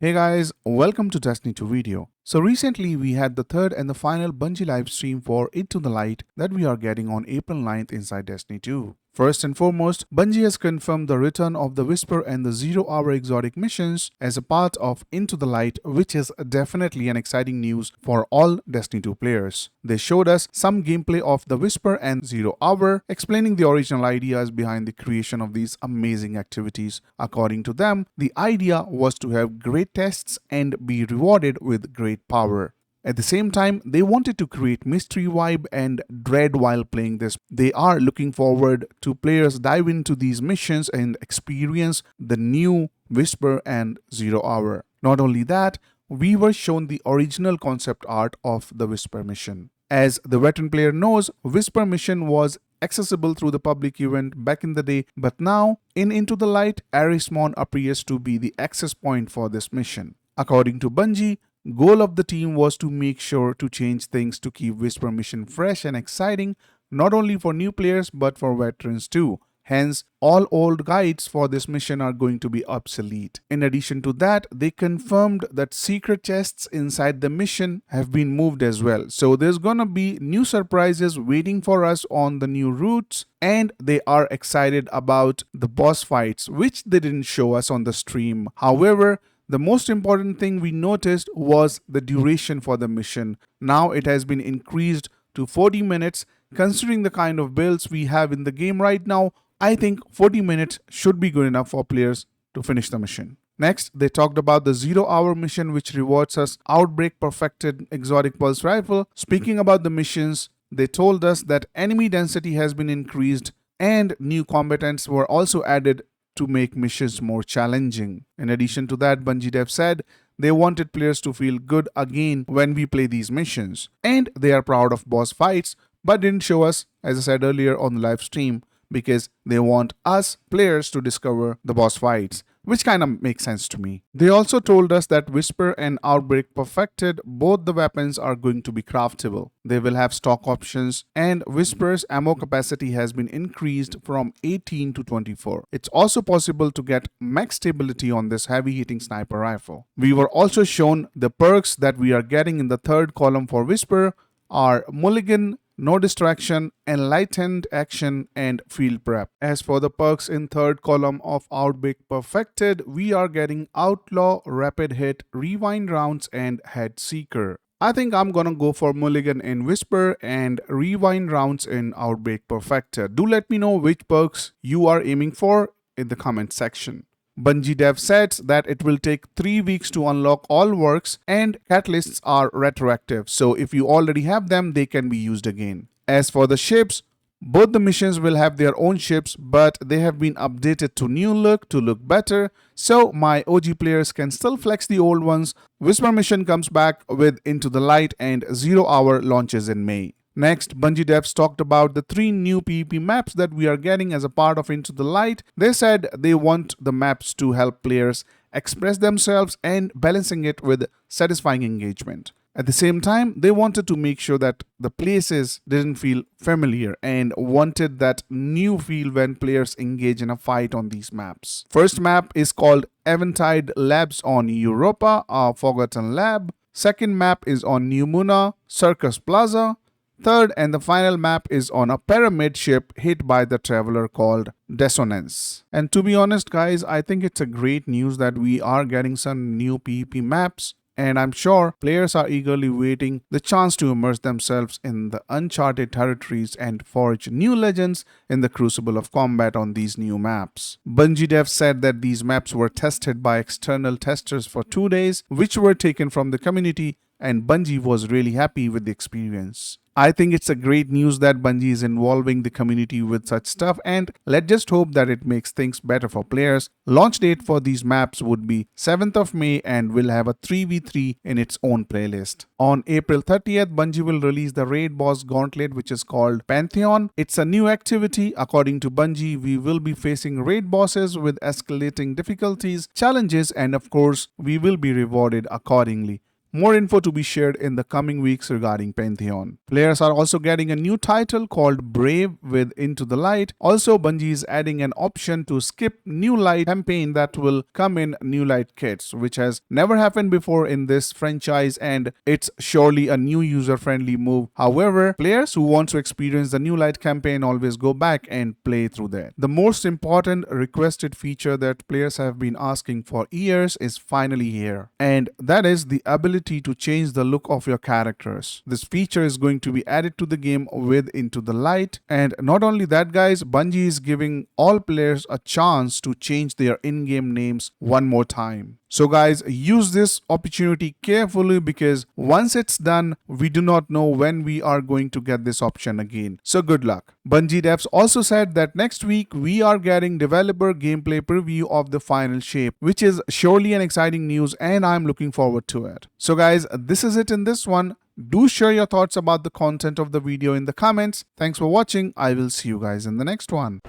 Hey guys, welcome to Destiny 2 video. So recently we had the third and the final Bungie live stream for Into the Light that we are getting on April 9th inside Destiny 2. First and foremost, Bungie has confirmed the return of the Whisper and the 0-hour exotic missions as a part of Into the Light, which is definitely an exciting news for all Destiny 2 players. They showed us some gameplay of the Whisper and 0-hour, explaining the original ideas behind the creation of these amazing activities. According to them, the idea was to have great tests and be rewarded with great power. At the same time, they wanted to create mystery vibe and dread while playing this. They are looking forward to players dive into these missions and experience the new Whisper and 0-hour. Not only that, we were shown the original concept art of the Whisper mission. As the veteran player knows, Whisper mission was accessible through the public event back in the day, but now in Into the Light, Arismon appears to be the access point for this mission. According to Bungie, goal of the team was to make sure to change things to keep Whisper mission fresh and exciting, not only for new players but for veterans too. Hence, all old guides for this mission are going to be obsolete. In addition to that, they confirmed that secret chests inside the mission have been moved as well. So there's gonna be new surprises waiting for us on the new routes, and they are excited about the boss fights, which they didn't show us on the stream. However, the most important thing we noticed was the duration for the mission. Now it has been increased to 40 minutes. Considering the kind of builds we have in the game right now, I think 40 minutes should be good enough for players to finish the mission. Next, they talked about the 0-hour mission, which rewards us Outbreak Perfected Exotic Pulse Rifle. Speaking about the missions, they told us that enemy density has been increased and new combatants were also added to make missions more challenging. In addition to that, Bungie Dev said they wanted players to feel good again when we play these missions. And they are proud of boss fights, but didn't show us, as I said earlier on the live stream, because they want us players to discover the boss fights, which kind of makes sense to me. They also told us that Whisper and Outbreak Perfected, both the weapons are going to be craftable. They will have stock options, and Whisper's ammo capacity has been increased from 18 to 24. It's also possible to get max stability on this heavy hitting sniper rifle. We were also shown the perks that we are getting in the third column for Whisper are Mulligan, No Distraction, Enlightened Action, and Field Prep. As for the perks in third column of Outbreak Perfected, we are getting Outlaw, Rapid Hit, Rewind Rounds, and Head Seeker. I think I'm gonna go for Mulligan in Whisper and Rewind Rounds in Outbreak Perfected. Do let me know which perks you are aiming for in the comment section. Bungie Dev said that it will take 3 weeks to unlock all works, and catalysts are retroactive, so if you already have them, they can be used again. As for the ships, both the missions will have their own ships, but they have been updated to new look to look better, so my OG players can still flex the old ones. Whisper mission comes back with Into the Light, and 0-hour launches in May. Next, Bungie devs talked about the 3 new PvP maps that we are getting as a part of Into the Light. They said they want the maps to help players express themselves and balancing it with satisfying engagement. At the same time, they wanted to make sure that the places didn't feel familiar and wanted that new feel when players engage in a fight on these maps. First map is called Eventide Labs on Europa, a Forgotten Lab. Second map is on New Muna, Circus Plaza. Third and the final map is on a pyramid ship hit by the traveler called Dissonance. And to be honest guys, I think it's a great news that we are getting some new PvP maps, and I'm sure players are eagerly waiting the chance to immerse themselves in the uncharted territories and forge new legends in the crucible of combat on these new maps. Bungie Dev said that these maps were tested by external testers for 2 days, which were taken from the community, and Bungie was really happy with the experience. I think it's a great news that Bungie is involving the community with such stuff, and let's just hope that it makes things better for players. Launch date for these maps would be 7th of May and will have a 3v3 in its own playlist. On April 30th, Bungie will release the raid boss gauntlet, which is called Pantheon. It's a new activity. According to Bungie, we will be facing raid bosses with escalating difficulties, challenges, and of course, we will be rewarded accordingly. more info to be shared in the coming weeks regarding Pantheon. Players are also getting a new title called Brave with Into the Light. Also, Bungie is adding an option to skip New Light campaign that will come in New Light kits, which has never happened before in this franchise, and it's surely a new user-friendly move. However, players who want to experience the New Light campaign always go back and play through that. The most important requested feature that players have been asking for years is finally here, and that is the ability to change the look of your characters. This feature is going to be added to the game with Into the Light, and not only that guys, Bungie is giving all players a chance to change their in-game names one more time. So guys, use this opportunity carefully because once it's done, we do not know when we are going to get this option again. So good luck. Bungie devs also said that next week we are getting developer gameplay preview of the final shape, which is surely an exciting news and I'm looking forward to it. So guys, this is it in this one. Do share your thoughts about the content of the video in the comments. Thanks for watching. I will see you guys in the next one.